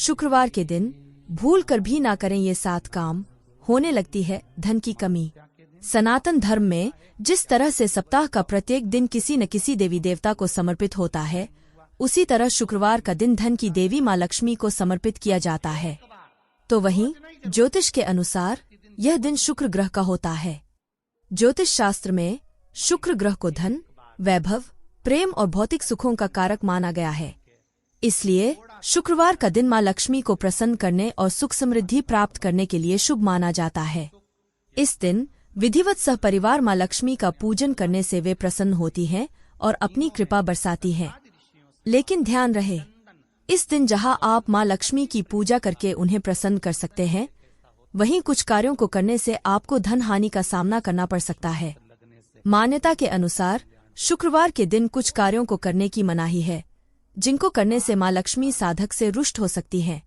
शुक्रवार के दिन भूल कर भी ना करें ये 7 काम, होने लगती है धन की कमी। सनातन धर्म में जिस तरह से सप्ताह का प्रत्येक दिन किसी न किसी देवी देवता को समर्पित होता है, उसी तरह शुक्रवार का दिन धन की देवी माँ लक्ष्मी को समर्पित किया जाता है। तो वहीं ज्योतिष के अनुसार यह दिन शुक्र ग्रह का होता है। ज्योतिष शास्त्र में शुक्र ग्रह को धन, वैभव, प्रेम और भौतिक सुखों का कारक माना गया है। इसलिए शुक्रवार का दिन माँ लक्ष्मी को प्रसन्न करने और सुख समृद्धि प्राप्त करने के लिए शुभ माना जाता है। इस दिन विधिवत सहपरिवार माँ लक्ष्मी का पूजन करने से वे प्रसन्न होती हैं और अपनी कृपा बरसाती हैं। लेकिन ध्यान रहे, इस दिन जहां आप माँ लक्ष्मी की पूजा करके उन्हें प्रसन्न कर सकते हैं, वहीं कुछ कार्यों को करने से आपको धन हानि का सामना करना पड़ सकता है। मान्यता के अनुसार शुक्रवार के दिन कुछ कार्यों को करने की मनाही है, जिनको करने से माँ लक्ष्मी साधक से रुष्ट हो सकती हैं।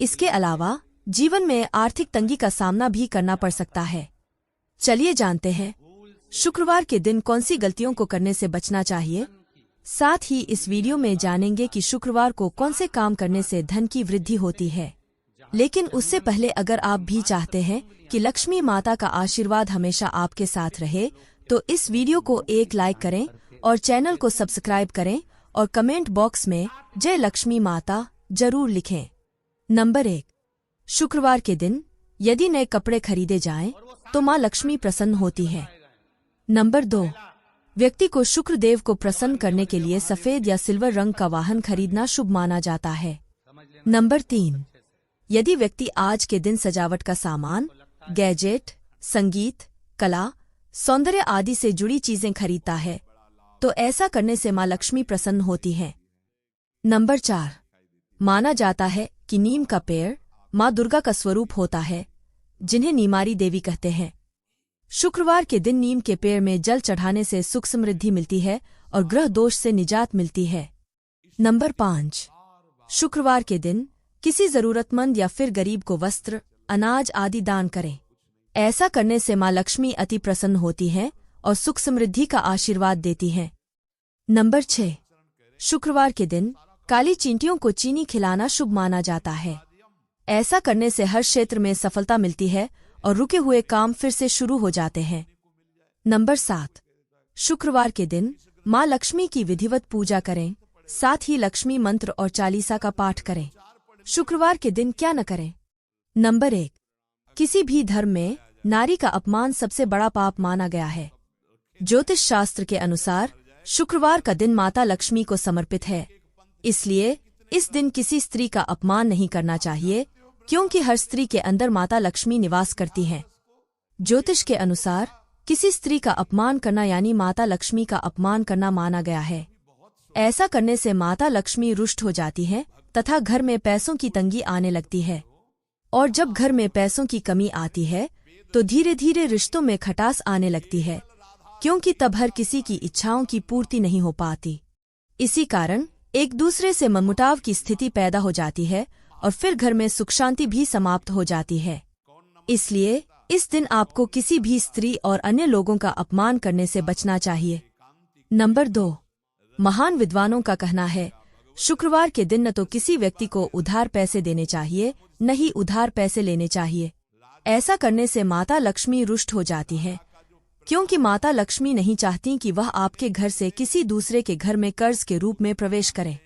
इसके अलावा जीवन में आर्थिक तंगी का सामना भी करना पड़ सकता है। चलिए जानते हैं शुक्रवार के दिन कौन सी गलतियों को करने से बचना चाहिए। साथ ही इस वीडियो में जानेंगे कि शुक्रवार को कौन से काम करने से धन की वृद्धि होती है। लेकिन उससे पहले अगर आप भी चाहते हैं कि लक्ष्मी माता का आशीर्वाद हमेशा आपके साथ रहे, तो इस वीडियो को एक लाइक करें और चैनल को सब्सक्राइब करें और कमेंट बॉक्स में जय लक्ष्मी माता जरूर लिखें। नंबर 1, शुक्रवार के दिन यदि नए कपड़े खरीदे जाएं, तो माँ लक्ष्मी प्रसन्न होती है। नंबर 2, व्यक्ति को शुक्र देव को प्रसन्न करने के लिए सफेद या सिल्वर रंग का वाहन खरीदना शुभ माना जाता है। नंबर 3, यदि व्यक्ति आज के दिन सजावट का सामान, गैजेट, संगीत, कला, सौंदर्य आदि से जुड़ी चीजें खरीदता है, तो ऐसा करने से माँ लक्ष्मी प्रसन्न होती हैं। नंबर 4, माना जाता है कि नीम का पेड़ माँ दुर्गा का स्वरूप होता है, जिन्हें नीमारी देवी कहते हैं। शुक्रवार के दिन नीम के पेड़ में जल चढ़ाने से सुख समृद्धि मिलती है और ग्रह दोष से निजात मिलती है। नंबर 5, शुक्रवार के दिन किसी जरूरतमंद या फिर गरीब को वस्त्र, अनाज आदि दान करें। ऐसा करने से माँ लक्ष्मी अति प्रसन्न होती हैं और सुख समृद्धि का आशीर्वाद देती हैं। नंबर 6, शुक्रवार के दिन काली चींटियों को चीनी खिलाना शुभ माना जाता है। ऐसा करने से हर क्षेत्र में सफलता मिलती है और रुके हुए काम फिर से शुरू हो जाते हैं। नंबर 7, शुक्रवार के दिन माँ लक्ष्मी की विधिवत पूजा करें, साथ ही लक्ष्मी मंत्र और चालीसा का पाठ करें। शुक्रवार के दिन क्या न करें। नंबर 1, किसी भी धर्म में नारी का अपमान सबसे बड़ा पाप माना गया है। ज्योतिष शास्त्र के अनुसार शुक्रवार का दिन माता लक्ष्मी को समर्पित है, इसलिए इस दिन किसी स्त्री का अपमान नहीं करना चाहिए, क्योंकि हर स्त्री के अंदर माता लक्ष्मी निवास करती हैं। ज्योतिष के अनुसार किसी स्त्री का अपमान करना यानी माता लक्ष्मी का अपमान करना माना गया है। ऐसा करने से माता लक्ष्मी रुष्ट हो जाती हैं तथा घर में पैसों की तंगी आने लगती है। और जब घर में पैसों की कमी आती है, तो धीरे धीरे रिश्तों में खटास आने लगती है, क्योंकि तब हर किसी की इच्छाओं की पूर्ति नहीं हो पाती। इसी कारण एक दूसरे से मनमुटाव की स्थिति पैदा हो जाती है और फिर घर में सुख शांति भी समाप्त हो जाती है। इसलिए इस दिन आपको किसी भी स्त्री और अन्य लोगों का अपमान करने से बचना चाहिए। नंबर 2, महान विद्वानों का कहना है शुक्रवार के दिन न तो किसी व्यक्ति को उधार पैसे देने चाहिए, न ही उधार पैसे लेने चाहिए। ऐसा करने से माता लक्ष्मी रुष्ट हो जाती है, क्योंकि माता लक्ष्मी नहीं चाहती कि वह आपके घर से किसी दूसरे के घर में कर्ज के रूप में प्रवेश करें।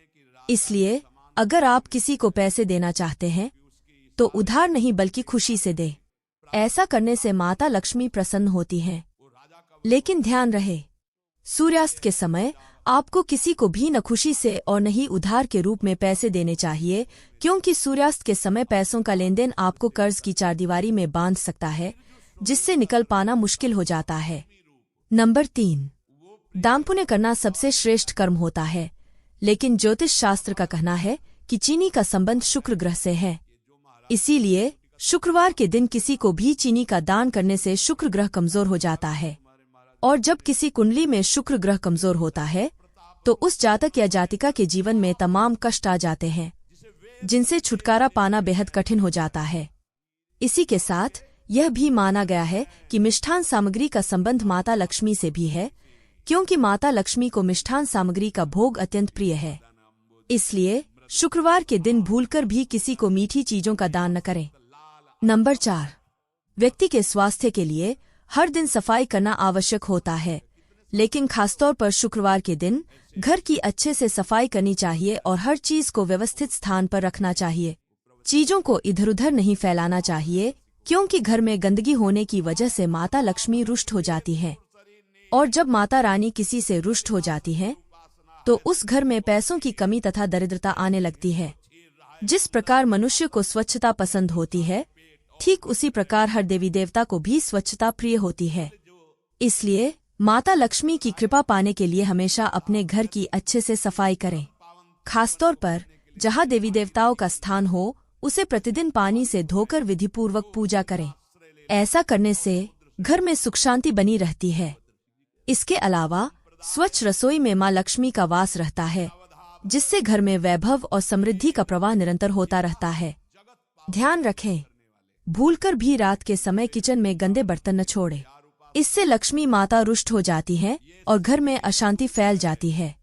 इसलिए अगर आप किसी को पैसे देना चाहते हैं, तो उधार नहीं बल्कि खुशी से दें। ऐसा करने से माता लक्ष्मी प्रसन्न होती हैं। लेकिन ध्यान रहे, सूर्यास्त के समय आपको किसी को भी न खुशी से और न ही उधार के रूप में पैसे देने चाहिए, क्योंकि सूर्यास्त के समय पैसों का लेन देन आपको कर्ज की चारदीवारी में बांध सकता है, जिससे निकल पाना मुश्किल हो जाता है। नंबर 3, दान पुण्य करना सबसे श्रेष्ठ कर्म होता है, लेकिन ज्योतिष शास्त्र का कहना है कि चीनी का संबंध शुक्र ग्रह से है। इसीलिए शुक्रवार के दिन किसी को भी चीनी का दान करने से शुक्र ग्रह कमजोर हो जाता है। और जब किसी कुंडली में शुक्र ग्रह कमजोर होता है, तो उस जातक या जातिका के जीवन में तमाम कष्ट आ जाते हैं, जिनसे छुटकारा पाना बेहद कठिन हो जाता है। इसी के साथ यह भी माना गया है कि मिष्ठान सामग्री का संबंध माता लक्ष्मी से भी है, क्योंकि माता लक्ष्मी को मिष्ठान सामग्री का भोग अत्यंत प्रिय है। इसलिए शुक्रवार के दिन भूलकर भी किसी को मीठी चीजों का दान न करें। नंबर 4, व्यक्ति के स्वास्थ्य के लिए हर दिन सफाई करना आवश्यक होता है, लेकिन खासतौर पर शुक्रवार के दिन घर की अच्छे से सफाई करनी चाहिए और हर चीज को व्यवस्थित स्थान पर रखना चाहिए। चीजों को इधर उधर नहीं फैलाना चाहिए, क्योंकि घर में गंदगी होने की वजह से माता लक्ष्मी रुष्ट हो जाती है, और जब माता रानी किसी से रुष्ट हो जाती है तो उस घर में पैसों की कमी तथा दरिद्रता आने लगती है। जिस प्रकार मनुष्य को स्वच्छता पसंद होती है, ठीक उसी प्रकार हर देवी देवता को भी स्वच्छता प्रिय होती है। इसलिए माता लक्ष्मी की कृपा पाने के लिए हमेशा अपने घर की अच्छे से सफाई करें। खासतौर पर जहाँ देवी देवताओं का स्थान हो, उसे प्रतिदिन पानी से धोकर विधिपूर्वक पूजा करें। ऐसा करने से घर में सुख शांति बनी रहती है। इसके अलावा स्वच्छ रसोई में माँ लक्ष्मी का वास रहता है, जिससे घर में वैभव और समृद्धि का प्रवाह निरंतर होता रहता है। ध्यान रखें, भूलकर भी रात के समय किचन में गंदे बर्तन न छोड़ें। इससे लक्ष्मी माता रुष्ट हो जाती है और घर में अशांति फैल जाती है।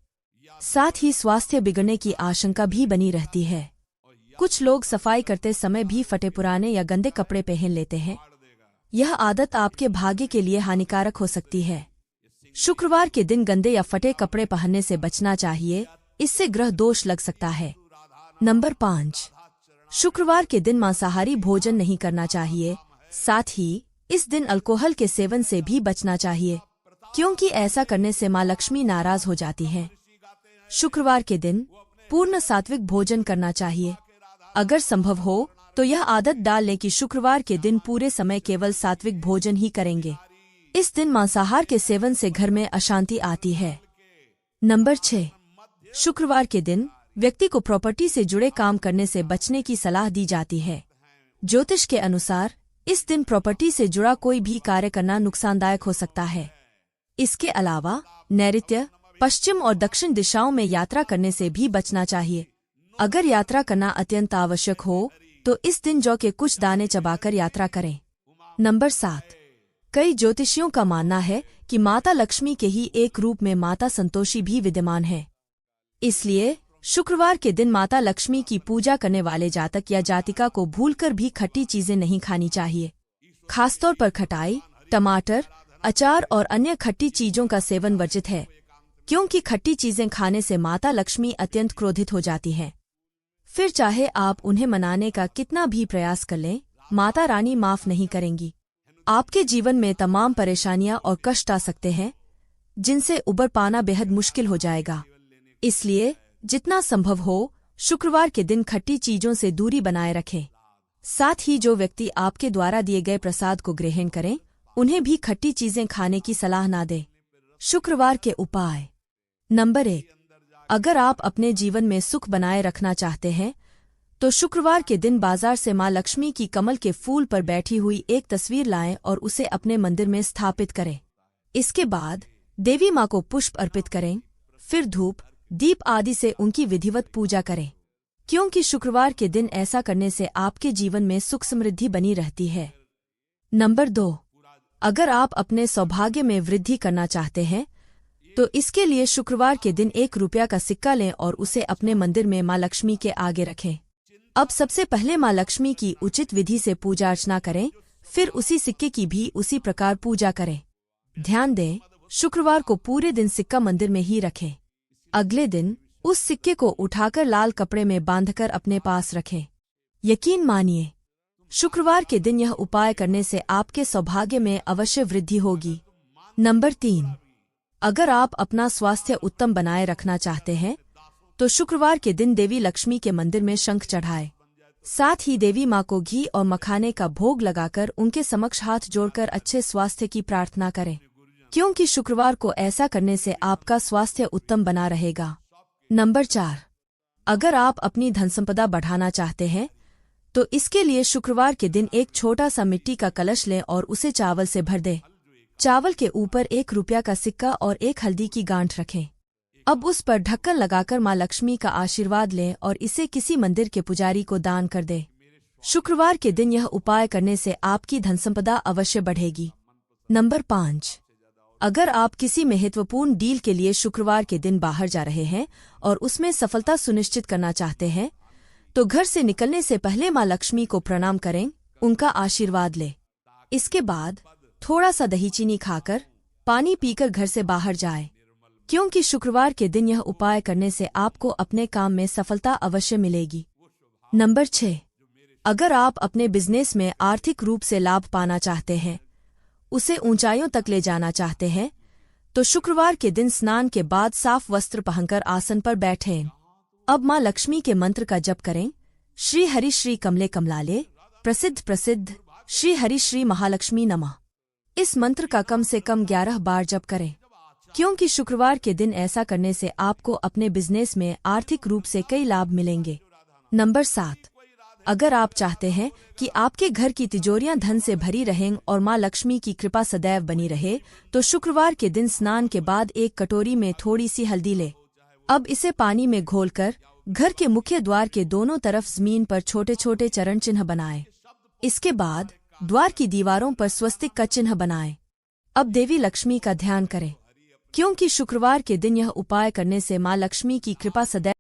साथ ही स्वास्थ्य बिगड़ने की आशंका भी बनी रहती है। कुछ लोग सफाई करते समय भी फटे पुराने या गंदे कपड़े पहन लेते हैं। यह आदत आपके भाग्य के लिए हानिकारक हो सकती है। शुक्रवार के दिन गंदे या फटे कपड़े पहनने से बचना चाहिए, इससे ग्रह दोष लग सकता है। नंबर 5, शुक्रवार के दिन मांसाहारी भोजन नहीं करना चाहिए। साथ ही इस दिन अल्कोहल के सेवन से भी बचना चाहिए, क्योंकि ऐसा करने से माँ लक्ष्मी नाराज हो जाती हैं। शुक्रवार के दिन पूर्ण सात्विक भोजन करना चाहिए। अगर संभव हो तो यह आदत डाल लें कि शुक्रवार के दिन पूरे समय केवल सात्विक भोजन ही करेंगे। इस दिन मांसाहार के सेवन से घर में अशांति आती है। नंबर 6, शुक्रवार के दिन व्यक्ति को प्रॉपर्टी से जुड़े काम करने से बचने की सलाह दी जाती है। ज्योतिष के अनुसार इस दिन प्रॉपर्टी से जुड़ा कोई भी कार्य करना नुकसानदायक हो सकता है। इसके अलावा नैऋत्य, पश्चिम और दक्षिण दिशाओं में यात्रा करने से भी बचना चाहिए। अगर यात्रा करना अत्यंत आवश्यक हो तो इस दिन जौ के कुछ दाने चबाकर यात्रा करें। नंबर 7, कई ज्योतिषियों का मानना है कि माता लक्ष्मी के ही एक रूप में माता संतोषी भी विद्यमान है। इसलिए शुक्रवार के दिन माता लक्ष्मी की पूजा करने वाले जातक या जातिका को भूलकर भी खट्टी चीजें नहीं खानी चाहिए। खासतौर पर खटाई, टमाटर, अचार और अन्य खट्टी चीजों का सेवन वर्जित है, क्योंकि खट्टी चीजें खाने से माता लक्ष्मी अत्यंत क्रोधित हो जाती हैं। फिर चाहे आप उन्हें मनाने का कितना भी प्रयास कर लें, माता रानी माफ नहीं करेंगी। आपके जीवन में तमाम परेशानियां और कष्ट आ सकते हैं, जिनसे उबर पाना बेहद मुश्किल हो जाएगा। इसलिए जितना संभव हो शुक्रवार के दिन खट्टी चीजों से दूरी बनाए रखें। साथ ही जो व्यक्ति आपके द्वारा दिए गए प्रसाद को ग्रहण करें, उन्हें भी खट्टी चीजें खाने की सलाह ना दें। शुक्रवार के उपाय। नंबर 1, अगर आप अपने जीवन में सुख बनाए रखना चाहते हैं तो शुक्रवार के दिन बाजार से माँ लक्ष्मी की कमल के फूल पर बैठी हुई एक तस्वीर लाएं और उसे अपने मंदिर में स्थापित करें। इसके बाद देवी माँ को पुष्प अर्पित करें, फिर धूप, दीप आदि से उनकी विधिवत पूजा करें, क्योंकि शुक्रवार के दिन ऐसा करने से आपके जीवन में सुख समृद्धि बनी रहती है। नंबर 2, अगर आप अपने सौभाग्य में वृद्धि करना चाहते हैं तो इसके लिए शुक्रवार के दिन 1 रुपया का सिक्का लें और उसे अपने मंदिर में माँ लक्ष्मी के आगे रखें। अब सबसे पहले माँ लक्ष्मी की उचित विधि से पूजा अर्चना करें, फिर उसी सिक्के की भी उसी प्रकार पूजा करें। ध्यान दें, शुक्रवार को पूरे दिन सिक्का मंदिर में ही रखें। अगले दिन उस सिक्के को उठाकर लाल कपड़े में बांधकर अपने पास रखें। यकीन मानिए, शुक्रवार के दिन यह उपाय करने से आपके सौभाग्य में अवश्य वृद्धि होगी। नंबर 3, अगर आप अपना स्वास्थ्य उत्तम बनाए रखना चाहते हैं तो शुक्रवार के दिन देवी लक्ष्मी के मंदिर में शंख चढ़ाएं। साथ ही देवी माँ को घी और मखाने का भोग लगाकर उनके समक्ष हाथ जोड़कर अच्छे स्वास्थ्य की प्रार्थना करें, क्योंकि शुक्रवार को ऐसा करने से आपका स्वास्थ्य उत्तम बना रहेगा। नंबर 4, अगर आप अपनी धन संपदा बढ़ाना चाहते हैं तो इसके लिए शुक्रवार के दिन एक छोटा सा मिट्टी का कलश लें और उसे चावल से भर दें। चावल के ऊपर 1 रुपया का सिक्का और 1 हल्दी की गांठ रखें। अब उस पर ढक्कन लगाकर माँ लक्ष्मी का आशीर्वाद लें और इसे किसी मंदिर के पुजारी को दान कर दें। शुक्रवार के दिन यह उपाय करने से आपकी धन संपदा अवश्य बढ़ेगी। नंबर 5, अगर आप किसी महत्वपूर्ण डील के लिए शुक्रवार के दिन बाहर जा रहे हैं और उसमें सफलता सुनिश्चित करना चाहते हैं, तो घर से निकलने से पहले माँ लक्ष्मी को प्रणाम करें, उनका आशीर्वाद लें। इसके बाद थोड़ा सा दही चीनी खाकर पानी पीकर घर से बाहर जाएं, क्योंकि शुक्रवार के दिन यह उपाय करने से आपको अपने काम में सफलता अवश्य मिलेगी। नंबर 6, अगर आप अपने बिजनेस में आर्थिक रूप से लाभ पाना चाहते हैं, उसे ऊंचाइयों तक ले जाना चाहते हैं, तो शुक्रवार के दिन स्नान के बाद साफ वस्त्र पहनकर आसन पर बैठें। अब माँ लक्ष्मी के मंत्र का जप करें। श्री हरि श्री कमले कमलाले प्रसिद्ध प्रसिद्ध श्री हरि श्री महालक्ष्मी नमः। इस मंत्र का कम से कम 11 बार जप करें, क्योंकि शुक्रवार के दिन ऐसा करने से आपको अपने बिजनेस में आर्थिक रूप से कई लाभ मिलेंगे। नंबर 7, अगर आप चाहते हैं कि आपके घर की तिजोरियां धन से भरी रहें और माँ लक्ष्मी की कृपा सदैव बनी रहे, तो शुक्रवार के दिन स्नान के बाद एक कटोरी में थोड़ी सी हल्दी ले। अब इसे पानी में घोलकर घर के मुख्य द्वार के दोनों तरफ जमीन पर छोटे छोटे चरण चिन्ह बनाएं। इसके बाद द्वार की दीवारों पर स्वस्तिक का चिन्ह बनाएं। अब देवी लक्ष्मी का ध्यान करें, क्योंकि शुक्रवार के दिन यह उपाय करने से माँ लक्ष्मी की कृपा सदैव